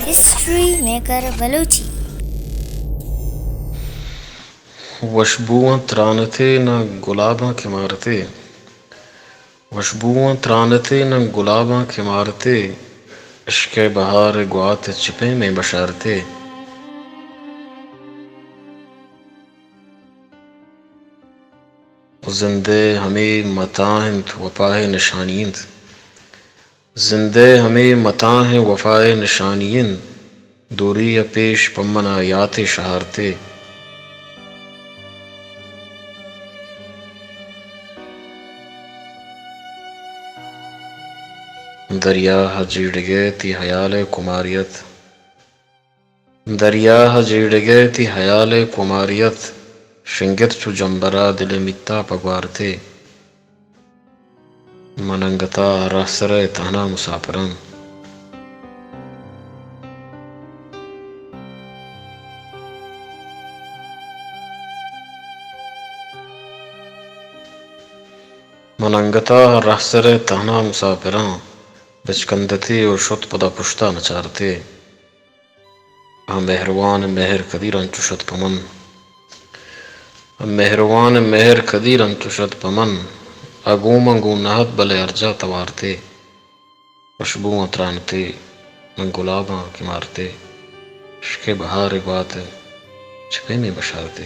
History Maker Balochi. وشبوਆਂ ترانتے نہ گلاباں کے مارتے، وشبوਆਂ ترانتے نہ گلاباں کے مارتے، عشق بہار گوات چپے میں بشارتے۔ زندے ہمیں متاع ہیں وفائے نشانین، زندے ہمیں متاع ہیں وفائے نشانین، دوری پیش پمن آیات شہارتے۔ دریا جیڑگے تی حیال کماریت، دریا جیڑگے تی حیال کماریت، شنگت چو جمبرا دل متا پگوارتے۔ مننگتا راسر تہنا مسافران، مننگتا راسر تہنا مسافران، بچکندتے اور شت پدا پشتا نچارتے۔ ہم مہروان مہر قدیر انچشت پمن، ہم مہروان مہر قدیر انچشت پمن، اگوم انگو نہت بلے ارجا توارتے۔ خوشبوਆਂ ترانتے نہ گلاباں کے مارتے، عشق بہار گوات چھپے میں بشارتے۔